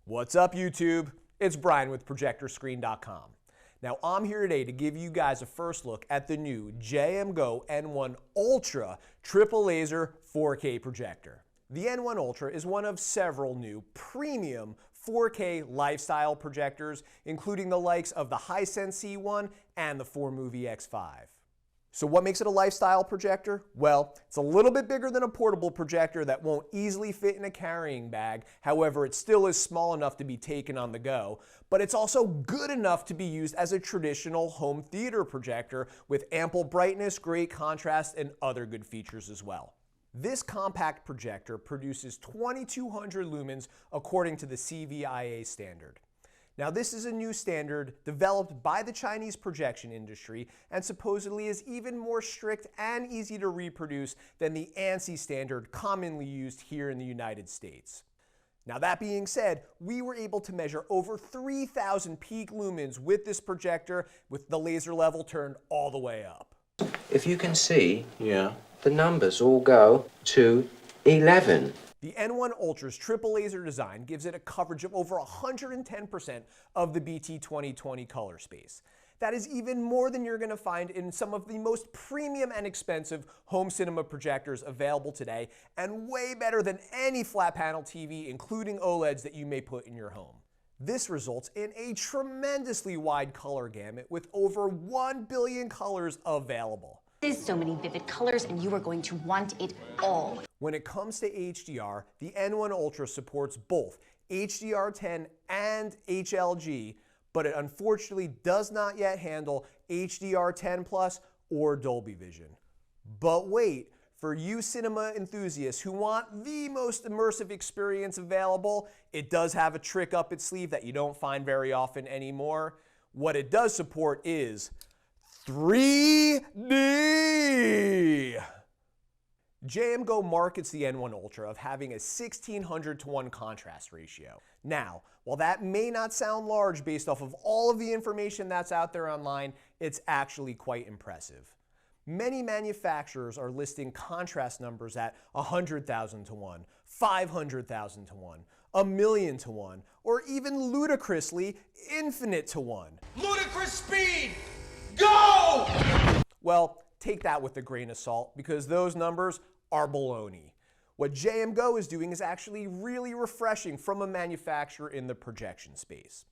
What's up, YouTube? It's Brian with ProjectorScreen.com. Now, I'm here today to give you guys a first look at the new JMGO N1 Ultra triple laser 4K projector. The N1 Ultra is one of several new premium 4K lifestyle projectors, including the likes of the Hisense C1 and the 4Movie X5. So what makes it a lifestyle projector? Well, it's a little bit bigger than a portable projector that won't easily fit in a carrying bag. However, it still is small enough to be taken on the go, but it's also good enough to be used as a traditional home theater projector with ample brightness, great contrast, and other good features as well. This compact projector produces 2200 lumens according to the CVIA standard. Now, this is a new standard developed by the Chinese projection industry and supposedly is even more strict and easy to reproduce than the ANSI standard commonly used here in the United States. Now, that being said, we were able to measure over 3,000 peak lumens with this projector with the laser level turned all the way up. If you can see, the numbers all go to 11. The N1 Ultra's triple laser design gives it a coverage of over 110% of the BT 2020 color space. That is even more than you're going to find in some of the most premium and expensive home cinema projectors available today, and way better than any flat panel TV, including OLEDs, that you may put in your home. This results in a tremendously wide color gamut with over 1 billion colors available. There's so many vivid colors, and you are going to want it all. When it comes to HDR, the N1 Ultra supports both HDR10 and HLG, but it unfortunately does not yet handle HDR10+ or Dolby Vision. But wait, for you cinema enthusiasts who want the most immersive experience available, it does have a trick up its sleeve that you don't find very often anymore. What it does support is 3D! JMGO markets the N1 Ultra of having a 1600:1 contrast ratio. Now, while that may not sound large based off of all of the information that's out there online, it's actually quite impressive. Many manufacturers are listing contrast numbers at 100,000:1, 500,000:1, 1,000,000:1, or even ludicrously infinite-to-1. Ludicrous speed! Go! Well, take that with a grain of salt, because those numbers are baloney. What JMGO is doing is actually really refreshing from a manufacturer in the projection space.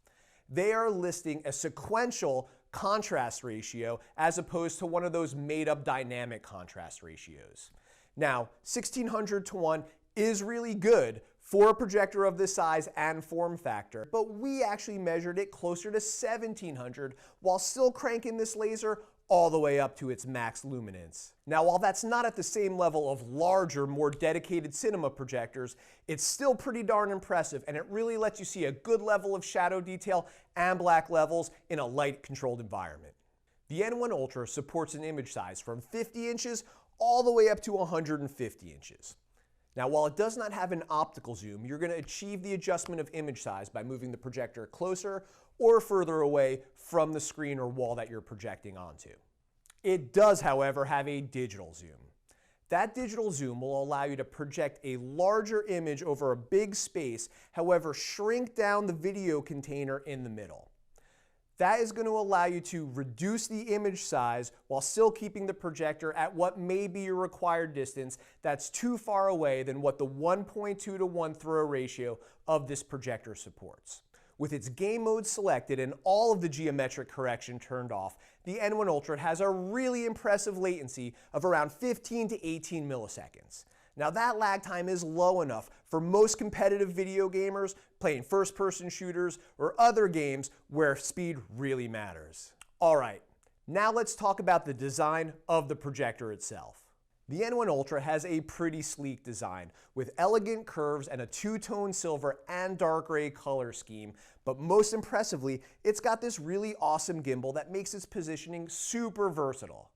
They are listing a sequential contrast ratio as opposed to one of those made-up dynamic contrast ratios. Now, 1600:1 is really good for a projector of this size and form factor, but we actually measured it closer to 1700 while still cranking this laser all the way up to its max luminance. Now, while that's not at the same level of larger, more dedicated cinema projectors, it's still pretty darn impressive, and it really lets you see a good level of shadow detail and black levels in a light-controlled environment. The N1 Ultra supports an image size from 50 inches all the way up to 150 inches. Now, while it does not have an optical zoom, you're going to achieve the adjustment of image size by moving the projector closer or further away from the screen or wall that you're projecting onto. It does, however, have a digital zoom. That digital zoom will allow you to project a larger image over a big space, however, shrink down the video container in the middle. That is going to allow you to reduce the image size while still keeping the projector at what may be your required distance that's too far away than what the 1.2:1 throw ratio of this projector supports. With its game mode selected and all of the geometric correction turned off, the N1 Ultra has a really impressive latency of around 15 to 18 milliseconds. Now, that lag time is low enough for most competitive video gamers playing first-person shooters or other games where speed really matters. All right, now let's talk about the design of the projector itself. The N1 Ultra has a pretty sleek design with elegant curves and a two-tone silver and dark gray color scheme, but most impressively, it's got this really awesome gimbal that makes its positioning super versatile.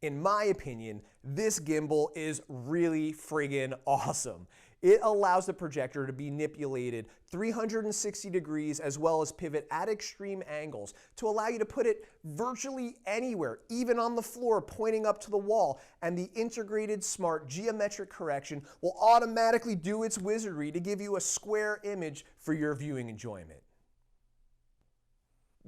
In my opinion, this gimbal is really friggin' awesome. It allows the projector to be manipulated 360 degrees as well as pivot at extreme angles to allow you to put it virtually anywhere, even on the floor pointing up to the wall, and the integrated smart geometric correction will automatically do its wizardry to give you a square image for your viewing enjoyment.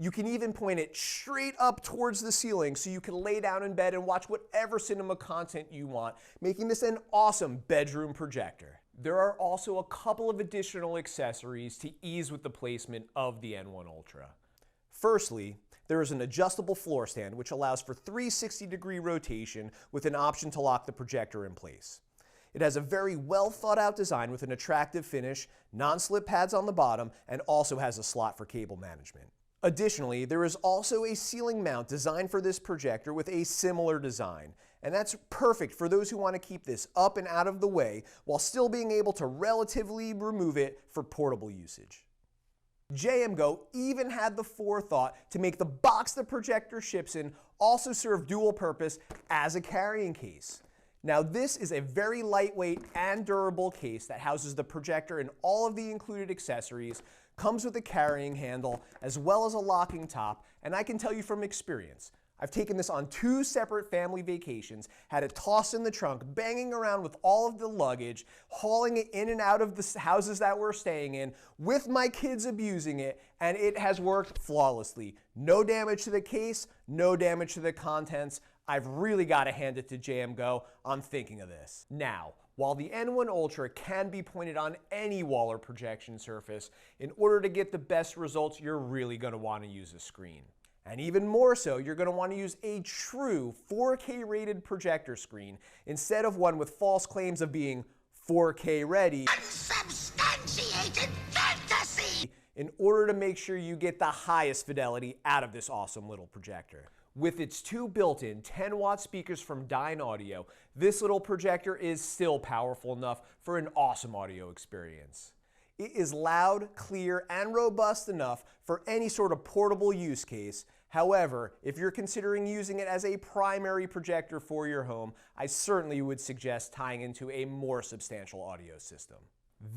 You can even point it straight up towards the ceiling so you can lay down in bed and watch whatever cinema content you want, making this an awesome bedroom projector. There are also a couple of additional accessories to ease with the placement of the N1 Ultra. Firstly, there is an adjustable floor stand which allows for 360-degree rotation with an option to lock the projector in place. It has a very well thought out design with an attractive finish, non-slip pads on the bottom, and also has a slot for cable management. Additionally, there is also a ceiling mount designed for this projector with a similar design, and that's perfect for those who want to keep this up and out of the way while still being able to relatively remove it for portable usage. JMGO even had the forethought to make the box the projector ships in also serve dual purpose as a carrying case. Now this is a very lightweight and durable case that houses the projector and all of the included accessories, comes with a carrying handle as well as a locking top, and I can tell you from experience, I've taken this on 2 separate family vacations, had it tossed in the trunk, banging around with all of the luggage, hauling it in and out of the houses that we're staying in, with my kids abusing it, and it has worked flawlessly. No damage to the case, no damage to the contents. I've really got to hand it to JMGO on thinking of this. Now, while the N1 Ultra can be pointed on any wall or projection surface, in order to get the best results, you're really going to want to use a screen. And even more so, you're going to want to use a true 4K rated projector screen instead of one with false claims of being 4K ready, unsubstantiated fantasy, in order to make sure you get the highest fidelity out of this awesome little projector. With its 2 built-in 10-watt speakers from Dyne Audio, this little projector is still powerful enough for an awesome audio experience. It is loud, clear, and robust enough for any sort of portable use case. However, if you're considering using it as a primary projector for your home, I certainly would suggest tying into a more substantial audio system.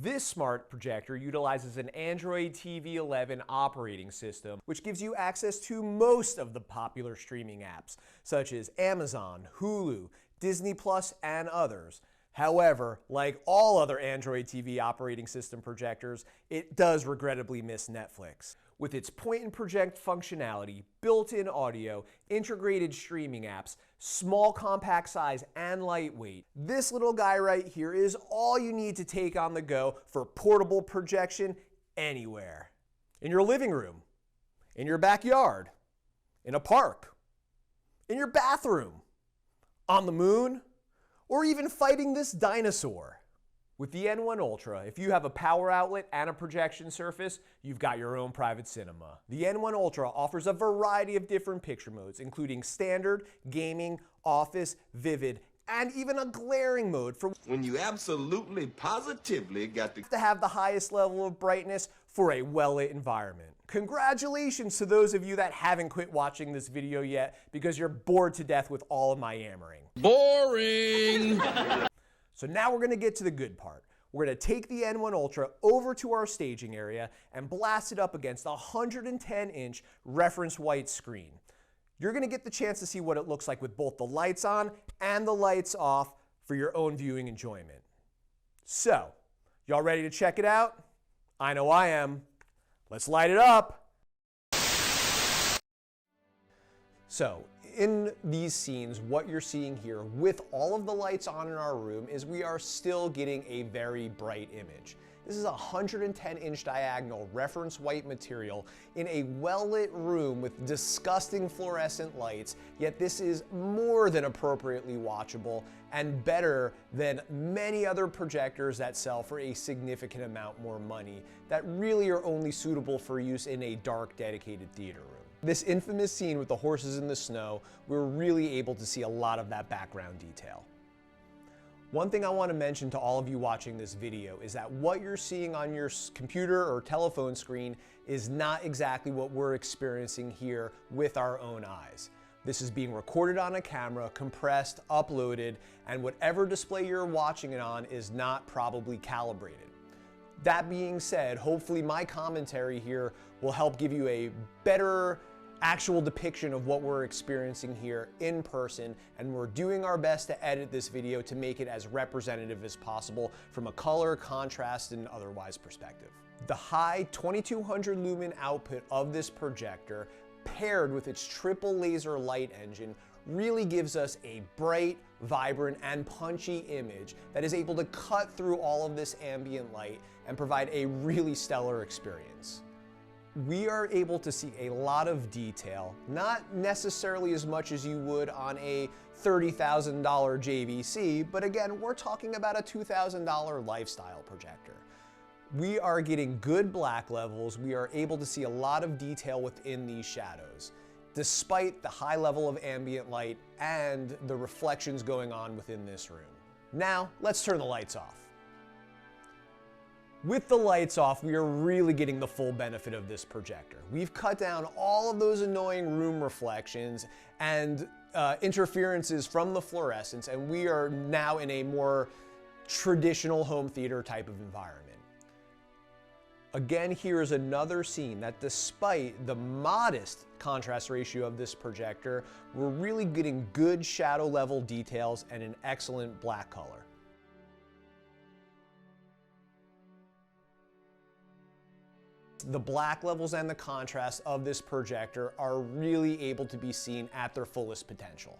This smart projector utilizes an Android TV 11 operating system, which gives you access to most of the popular streaming apps, such as Amazon, Hulu, Disney+, and others. However, like all other Android TV operating system projectors, it does regrettably miss Netflix. With its point and project functionality, built-in audio, integrated streaming apps, small compact size, and lightweight, this little guy right here is all you need to take on the go for portable projection anywhere. In your living room, in your backyard, in a park, in your bathroom, on the moon, or even fighting this dinosaur. With the N1 Ultra, if you have a power outlet and a projection surface, you've got your own private cinema. The N1 Ultra offers a variety of different picture modes, including standard, gaming, office, vivid, and even a glaring mode for when you absolutely positively got to have the highest level of brightness for a well-lit environment. Congratulations to those of you that haven't quit watching this video yet because you're bored to death with all of my yammering. boring. So now we're going to get to the good part. We're going to take the N1 Ultra over to our staging area and blast it up against a 110-inch reference white screen. You're going to get the chance to see what it looks like with both the lights on and the lights off for your own viewing enjoyment. So, y'all ready to check it out? I know I am. Let's light it up. So, in these scenes, what you're seeing here with all of the lights on in our room is we are still getting a very bright image. This is a 110-inch diagonal reference white material in a well-lit room with disgusting fluorescent lights, yet this is more than appropriately watchable and better than many other projectors that sell for a significant amount more money that really are only suitable for use in a dark, dedicated theater room. This infamous scene with the horses in the snow, we're really able to see a lot of that background detail. One thing I want to mention to all of you watching this video is that what you're seeing on your computer or telephone screen is not exactly what we're experiencing here with our own eyes. This is being recorded on a camera, compressed, uploaded, and whatever display you're watching it on is not probably calibrated. That being said, hopefully my commentary here will help give you a better actual depiction of what we're experiencing here in person, and we're doing our best to edit this video to make it as representative as possible from a color, contrast, and otherwise perspective. The high 2200 lumen output of this projector, paired with its triple laser light engine, really gives us a bright, vibrant, and punchy image that is able to cut through all of this ambient light and provide a really stellar experience. We are able to see a lot of detail, not necessarily as much as you would on a $30,000 JVC, but again, we're talking about a $2,000 lifestyle projector. We are getting good black levels. We are able to see a lot of detail within these shadows, despite the high level of ambient light and the reflections going on within this room. Now, let's turn the lights off. With the lights off, we are really getting the full benefit of this projector. We've cut down all of those annoying room reflections and interferences from the fluorescence, and we are now in a more traditional home theater type of environment. Again, here is another scene that, despite the modest contrast ratio of this projector, we're really getting good shadow level details and an excellent black color. The black levels and the contrast of this projector are really able to be seen at their fullest potential.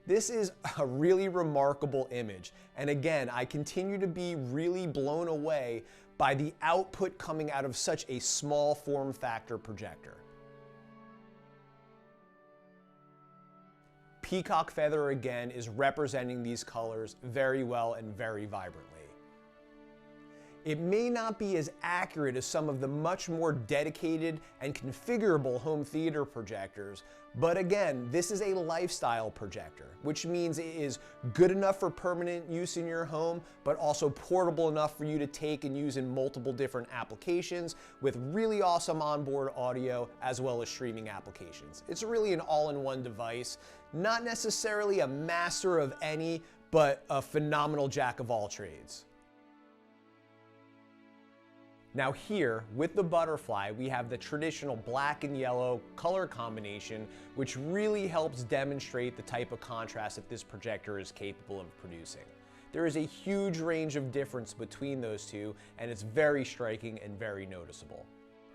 This is a really remarkable image, and again, I continue to be really blown away by the output coming out of such a small form factor projector. Peacock Feather again is representing these colors very well and very vibrantly. It may not be as accurate as some of the much more dedicated and configurable home theater projectors, but again, this is a lifestyle projector, which means it is good enough for permanent use in your home, but also portable enough for you to take and use in multiple different applications with really awesome onboard audio as well as streaming applications. It's really an all-in-one device, not necessarily a master of any, but a phenomenal jack of all trades. Now here, with the butterfly, we have the traditional black and yellow color combination, which really helps demonstrate the type of contrast that this projector is capable of producing. There is a huge range of difference between those two, and it's very striking and very noticeable.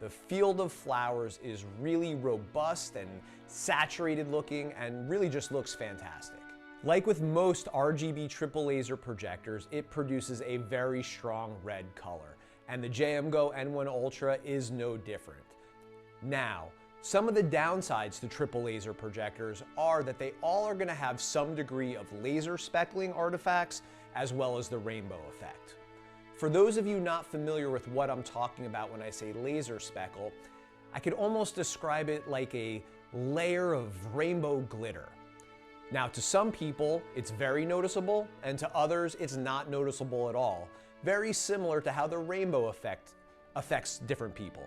The field of flowers is really robust and saturated looking and really just looks fantastic. Like with most RGB triple laser projectors, it produces a very strong red color. And the JMGO N1 Ultra is no different. Now, some of the downsides to triple laser projectors are that they all are going to have some degree of laser speckling artifacts as well as the rainbow effect. For those of you not familiar with what I'm talking about when I say laser speckle, I could almost describe it like a layer of rainbow glitter. Now, to some people, it's very noticeable, and to others, it's not noticeable at all. Very similar to how the rainbow effect affects different people.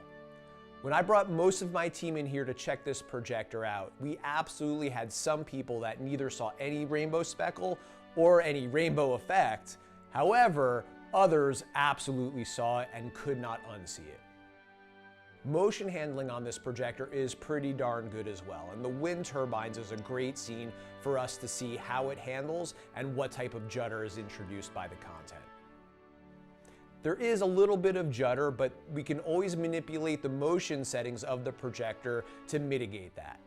When I brought most of my team in here to check this projector out, we absolutely had some people that neither saw any rainbow speckle or any rainbow effect. However, others absolutely saw it and could not unsee it. Motion handling on this projector is pretty darn good as well, and the wind turbines is a great scene for us to see how it handles and what type of judder is introduced by the content. There is a little bit of judder, but we can always manipulate the motion settings of the projector to mitigate that.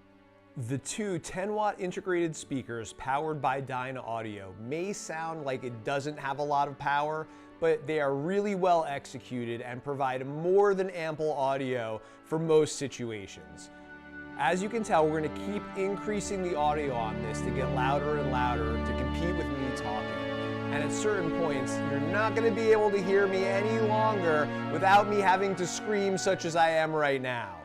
The two 10-watt integrated speakers powered by Dyna Audio may sound like it doesn't have a lot of power, but they are really well executed and provide more than ample audio for most situations. As you can tell, we're going to keep increasing the audio on this to get louder and louder to compete with me talking. And at certain points, you're not going to be able to hear me any longer without me having to scream such as I am right now.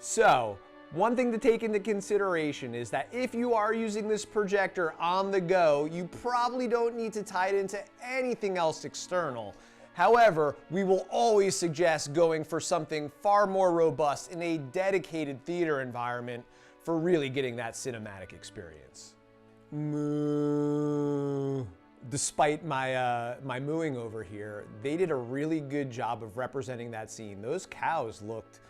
So, one thing to take into consideration is that if you are using this projector on the go, you probably don't need to tie it into anything else external. However, we will always suggest going for something far more robust in a dedicated theater environment for really getting that cinematic experience. Moo. Despite my mooing over here, they did a really good job of representing that scene. Those cows looked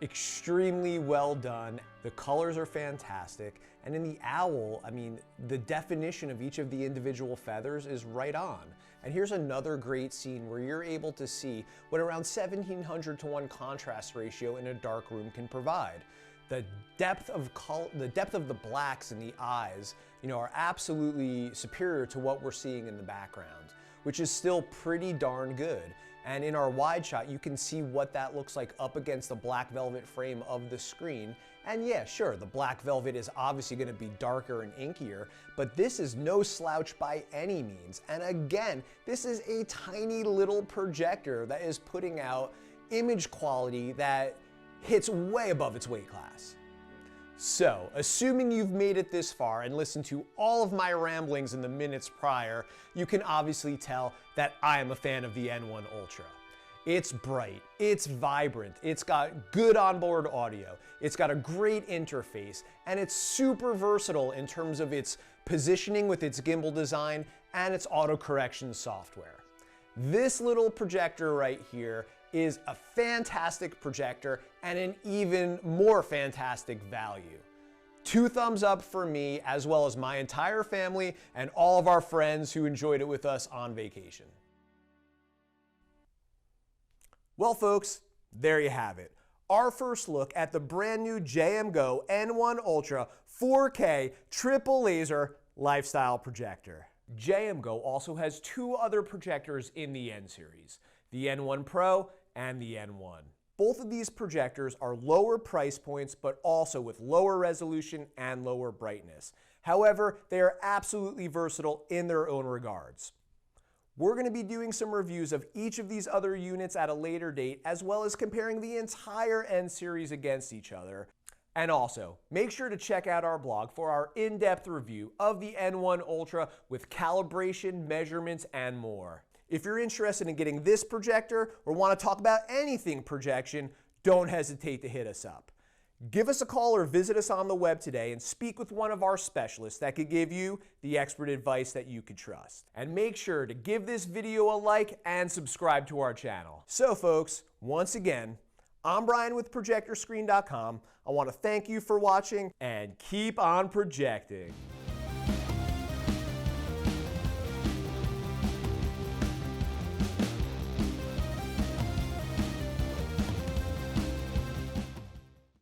extremely well done. The colors are fantastic. And in the owl, I mean, the definition of each of the individual feathers is right on. And here's another great scene where you're able to see what around 1700 to 1 contrast ratio in a dark room can provide. The depth of the blacks in the eyes, are absolutely superior to what we're seeing in the background, which is still pretty darn good. And in our wide shot, you can see what that looks like up against the black velvet frame of the screen. And yeah, sure, the black velvet is obviously going to be darker and inkier, but this is no slouch by any means. And again, this is a tiny little projector that is putting out image quality that hits way above its weight class. So, assuming you've made it this far and listened to all of my ramblings in the minutes prior, you can obviously tell that I am a fan of the N1 Ultra. It's bright, it's vibrant, it's got good onboard audio, it's got a great interface, and it's super versatile in terms of its positioning with its gimbal design and its auto correction software. This little projector right here is a fantastic projector and an even more fantastic value. 2 thumbs up for me, as well as my entire family and all of our friends who enjoyed it with us on vacation. Well, folks, there you have it. Our first look at the brand new JMGO N1 Ultra 4K triple laser lifestyle projector. JMGO also has 2 other projectors in the N series, the N1 Pro and the N1. Both of these projectors are lower price points, but also with lower resolution and lower brightness. However, they are absolutely versatile in their own regards. We're going to be doing some reviews of each of these other units at a later date, as well as comparing the entire N series against each other. And also, make sure to check out our blog for our in-depth review of the N1 Ultra with calibration, measurements, and more. If you're interested in getting this projector or want to talk about anything projection, don't hesitate to hit us up. Give us a call or visit us on the web today and speak with one of our specialists that could give you the expert advice that you could trust. And make sure to give this video a like and subscribe to our channel. So folks, once again, I'm Brian with ProjectorScreen.com. I want to thank you for watching and keep on projecting.